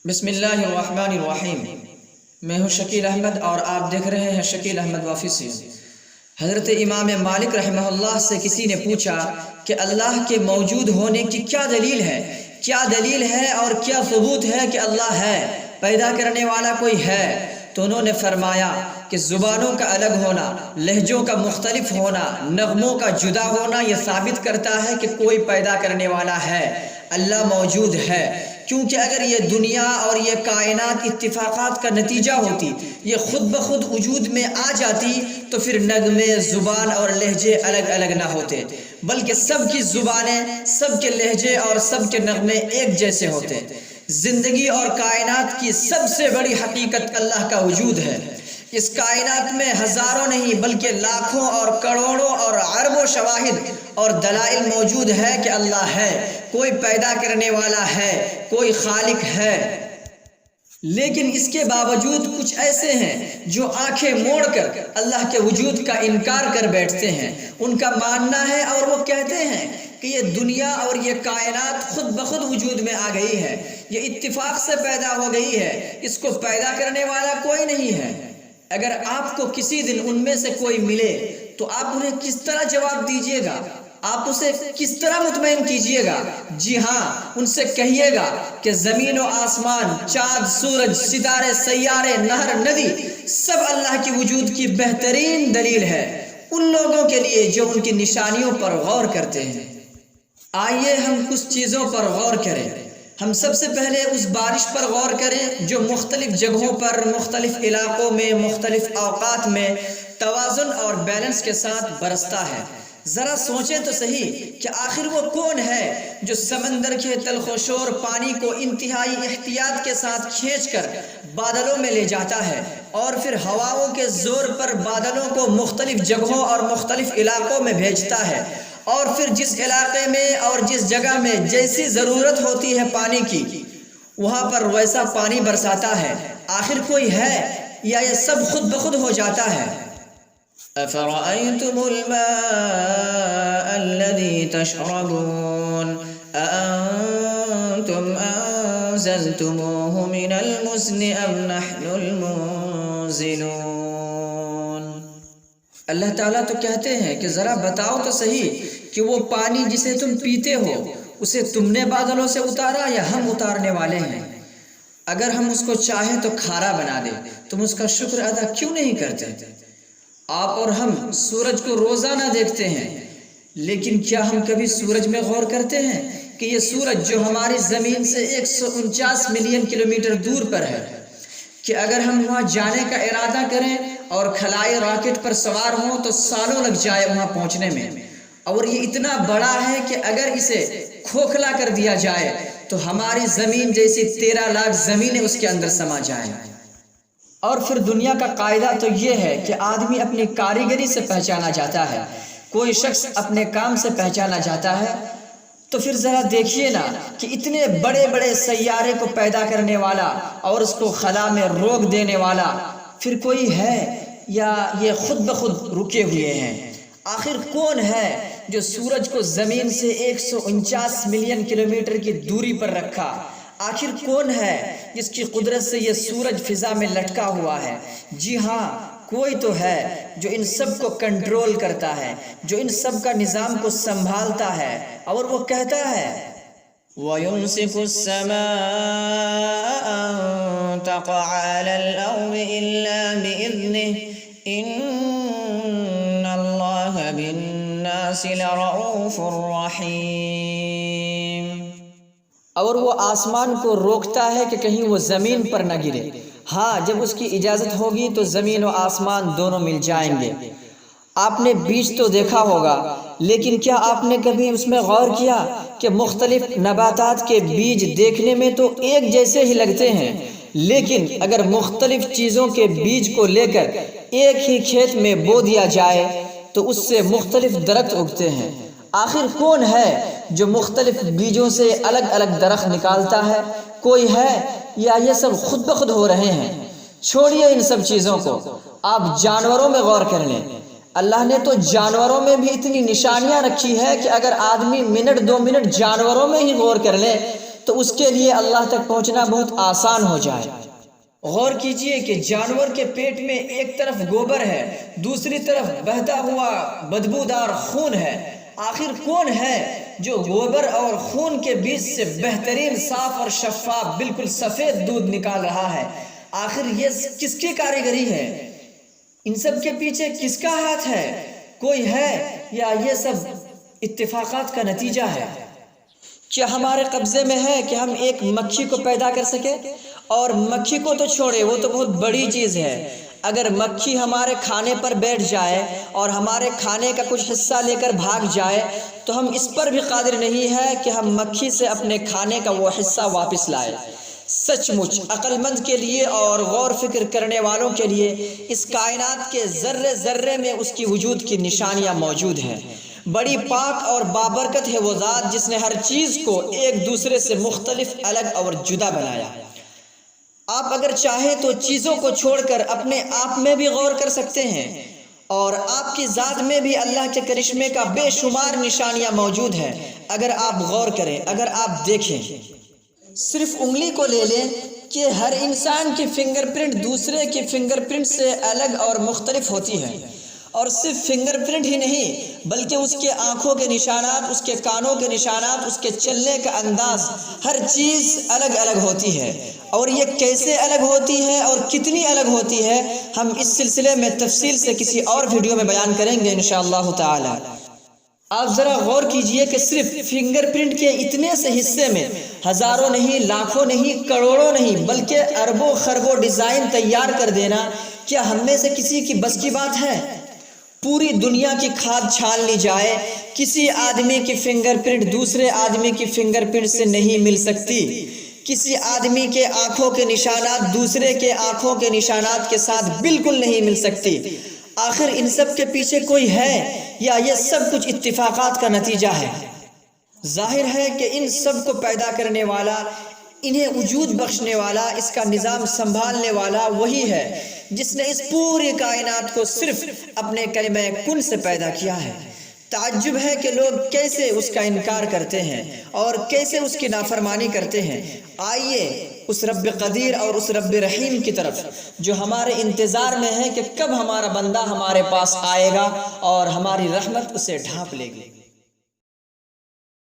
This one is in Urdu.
بسم اللہ الرحمن الرحیم۔ میں ہوں شکیل احمد اور آپ دیکھ رہے ہیں شکیل احمد وافسی۔ حضرت امام مالک رحمہ اللہ سے کسی نے پوچھا کہ اللہ کے موجود ہونے کی کیا دلیل ہے اور کیا ثبوت ہے کہ اللہ ہے، پیدا کرنے والا کوئی ہے؟ تو انہوں نے فرمایا کہ زبانوں کا الگ ہونا، لہجوں کا مختلف ہونا، نغموں کا جدا ہونا یہ ثابت کرتا ہے کہ کوئی پیدا کرنے والا ہے، اللہ موجود ہے۔ کیونکہ اگر یہ دنیا اور یہ کائنات اتفاقات کا نتیجہ ہوتی، یہ خود بخود وجود میں آ جاتی، تو پھر نغمے، زبان اور لہجے الگ الگ نہ ہوتے، بلکہ سب کی زبانیں، سب کے لہجے اور سب کے نغمے ایک جیسے ہوتے۔ زندگی اور کائنات کی سب سے بڑی حقیقت اللہ کا وجود ہے۔ اس کائنات میں ہزاروں نہیں بلکہ لاکھوں اور کروڑوں اور اربوں شواہد اور دلائل موجود ہے کہ اللہ ہے، کوئی پیدا کرنے والا ہے، کوئی خالق ہے۔ لیکن اس کے باوجود کچھ ایسے ہیں جو آنکھیں موڑ کر اللہ کے وجود کا انکار کر بیٹھتے ہیں۔ ان کا ماننا ہے اور وہ کہتے ہیں کہ یہ دنیا اور یہ کائنات خود بخود وجود میں آ گئی ہے، یہ اتفاق سے پیدا ہو گئی ہے، اس کو پیدا کرنے والا کوئی نہیں ہے۔ اگر آپ کو کسی دن ان میں سے کوئی ملے تو آپ انہیں کس طرح جواب دیجیے گا؟ آپ اسے کس طرح مطمئن کیجیے گا؟ جی ہاں، ان سے کہیے گا کہ زمین و آسمان، چاند، سورج، ستارے، سیارے، نہر، ندی سب اللہ کی وجود کی بہترین دلیل ہے ان لوگوں کے لیے جو ان کی نشانیوں پر غور کرتے ہیں۔ آئیے ہم کچھ چیزوں پر غور کریں۔ ہم سب سے پہلے اس بارش پر غور کریں جو مختلف جگہوں پر، مختلف علاقوں میں، مختلف اوقات میں توازن اور بیلنس کے ساتھ برستا ہے۔ ذرا سوچیں تو صحیح کہ آخر وہ کون ہے جو سمندر کے تلخ و شور پانی کو انتہائی احتیاط کے ساتھ کھینچ کر بادلوں میں لے جاتا ہے اور پھر ہواؤں کے زور پر بادلوں کو مختلف جگہوں اور مختلف علاقوں میں بھیجتا ہے، اور پھر جس علاقے میں اور جس جگہ میں جیسی ضرورت ہوتی ہے پانی کی، وہاں پر ویسا پانی برساتا ہے۔ آخر کوئی ہے یا یہ سب خود بخود ہو جاتا ہے؟ أَفَرَأَيْتُمُ الْمَاءَ الَّذِي تَشْرَبُونَ أَأَنْتُمْ أَنزَلْتُمُوهُ مِنَ الْمُزْنِ أَمْ نَحْنُ الْمُنزِلُونَ۔ اللہ تعالیٰ تو کہتے ہیں کہ ذرا بتاؤ تو صحیح کہ وہ پانی جسے تم پیتے ہو اسے تم نے بادلوں سے اتارا یا ہم اتارنے والے ہیں؟ اگر ہم اس کو چاہیں تو کھارا بنا دیں، تم اس کا شکر ادا کیوں نہیں کرتے؟ آپ اور ہم سورج کو روزانہ دیکھتے ہیں، لیکن کیا ہم کبھی سورج میں غور کرتے ہیں کہ یہ سورج جو ہماری زمین سے 149 ملین کلومیٹر دور پر ہے، کہ اگر ہم وہاں جانے کا ارادہ کریں اور خلائی راکٹ پر سوار ہوں تو سالوں لگ جائے وہاں پہنچنے میں، اور یہ اتنا بڑا ہے کہ اگر اسے کھوکھلا کر دیا جائے تو ہماری زمین جیسی 13 لاکھ زمینیں اس کے اندر سما جائیں۔ اور پھر دنیا کا قاعدہ تو یہ ہے کہ آدمی اپنی کاریگری سے پہچانا جاتا ہے، کوئی شخص اپنے کام سے پہچانا جاتا ہے۔ تو پھر ذرا دیکھیے نا کہ اتنے بڑے بڑے سیارے کو پیدا کرنے والا اور اس کو خلا میں روک دینے والا پھر کوئی ہے یا یہ خود بخود رکے ہوئے ہیں؟ آخر کون ہے جو سورج کو زمین سے 149 ملین کلومیٹر کی دوری پر رکھا؟ آخر کون ہے جس کی قدرت سے یہ سورج فضا میں لٹکا ہوا ہے؟ جی ہاں، کوئی تو ہے جو ان سب کو کنٹرول کرتا ہے، جو ان سب کا نظام کو سنبھالتا ہے، اور وہ کہتا ہے وَيُمْسِكُ السَّمَاءَ أَن تَقَعَ عَلَى الْأَرْضِ إِلَّا بِإِذْنِهِ إِنَّ اللَّهَ بِالنَّاسِ لَرَءُوفٌ رَحِيمٌ۔ اور وہ آسمان کو روکتا ہے کہ کہیں وہ زمین پر نہ گرے۔ ہاں، جب اس کی اجازت ہوگی تو زمین و آسمان دونوں مل جائیں گے۔ آپ نے بیج تو دیکھا ہوگا، لیکن کیا آپ نے کبھی اس میں غور کیا کہ مختلف نباتات کے بیج دیکھنے میں تو ایک جیسے ہی لگتے ہیں، لیکن اگر مختلف چیزوں کے بیج کو لے کر ایک ہی کھیت میں بو دیا جائے تو اس سے مختلف درخت اگتے ہیں؟ آخر کون ہے جو مختلف بیجوں سے الگ الگ درخت نکالتا ہے؟ کوئی ہے یا یہ سب خود بخود ہو رہے ہیں؟ چھوڑیے ان سب چیزوں کو، آپ جانوروں میں غور کر لیں۔ اللہ نے تو جانوروں میں بھی اتنی نشانیاں رکھی ہے کہ اگر آدمی منٹ 2 منٹ جانوروں میں ہی غور کر لے تو اس کے لیے اللہ تک پہنچنا بہت آسان ہو جائے۔ غور کیجئے کہ جانور کے پیٹ میں ایک طرف گوبر ہے، دوسری طرف بہتا ہوا بدبودار خون ہے۔ آخر کون ہے جو گوبر اور خون کے بیچ سے بہترین صاف اور شفاف بالکل سفید دودھ نکال رہا ہے؟ آخر یہ کس کی کاریگری ہے؟ ان سب کے پیچھے کس کا ہاتھ ہے؟ کوئی ہے یا یہ سب اتفاقات کا نتیجہ ہے؟ کیا ہمارے قبضے میں ہے کہ ہم ایک مکھی کو پیدا کر سکے؟ اور مکھی کو تو چھوڑے، وہ تو بہت بڑی چیز ہے۔ اگر مکھی ہمارے کھانے پر بیٹھ جائے اور ہمارے کھانے کا کچھ حصہ لے کر بھاگ جائے تو ہم اس پر بھی قادر نہیں ہے کہ ہم مکھی سے اپنے کھانے کا وہ حصہ واپس لائے۔ سچ مچ عقل مند کے لیے اور غور فکر کرنے والوں کے لیے اس کائنات کے ذرے ذرے میں اس کی وجود کی نشانیاں موجود ہیں۔ بڑی پاک اور بابرکت ہے وہ ذات جس نے ہر چیز کو ایک دوسرے سے مختلف، الگ اور جدا بنایا۔ آپ اگر چاہیں تو چیزوں کو چھوڑ کر اپنے آپ میں بھی غور کر سکتے ہیں، اور آپ کی ذات میں بھی اللہ کے کرشمے کا بے شمار نشانیاں موجود ہیں۔ اگر آپ غور کریں، اگر آپ دیکھیں، صرف انگلی کو لے لیں کہ ہر انسان کی فنگر پرنٹ دوسرے کی فنگر پرنٹ سے الگ اور مختلف ہوتی ہے۔ اور صرف فنگر پرنٹ ہی نہیں بلکہ اس کے آنکھوں کے نشانات، اس کے کانوں کے نشانات، اس کے چلنے کا انداز، ہر چیز الگ الگ ہوتی ہے۔ اور یہ کیسے الگ ہوتی ہے اور کتنی الگ ہوتی ہے، ہم اس سلسلے میں تفصیل سے کسی اور ویڈیو میں بیان کریں گے انشاءاللہ تعالی۔ آپ ذرا غور کیجئے کہ صرف فنگر پرنٹ کے اتنے سے حصے میں ہزاروں نہیں، لاکھوں نہیں، کروڑوں نہیں بلکہ اربوں خربوں ڈیزائن تیار کر دینا کیا ہم میں سے کسی کی بس کی بات ہے؟ پوری دنیا کی کھاد چھان لی جائے، کسی آدمی کی فنگر پرنٹ دوسرے آدمی کی فنگر پرنٹ سے نہیں مل سکتی۔ کسی آدمی کے آنکھوں کے نشانات دوسرے کے آنکھوں کے نشانات کے ساتھ بالکل نہیں مل سکتی۔ آخر ان سب کے پیچھے کوئی ہے یا یہ سب کچھ اتفاقات کا نتیجہ ہے؟ ظاہر ہے کہ ان سب کو پیدا کرنے والا، انہیں وجود بخشنے والا، اس کا نظام سنبھالنے والا وہی ہے جس نے اس پوری کائنات کو صرف اپنے کلمہ کن سے پیدا کیا ہے۔ تعجب ہے کہ لوگ کیسے اس کا انکار کرتے ہیں اور کیسے اس کی نافرمانی کرتے ہیں۔ آئیے اس رب قدیر اور اس رب رحیم کی طرف جو ہمارے انتظار میں ہے کہ کب ہمارا بندہ ہمارے پاس آئے گا اور ہماری رحمت اسے ڈھانپ لے گی۔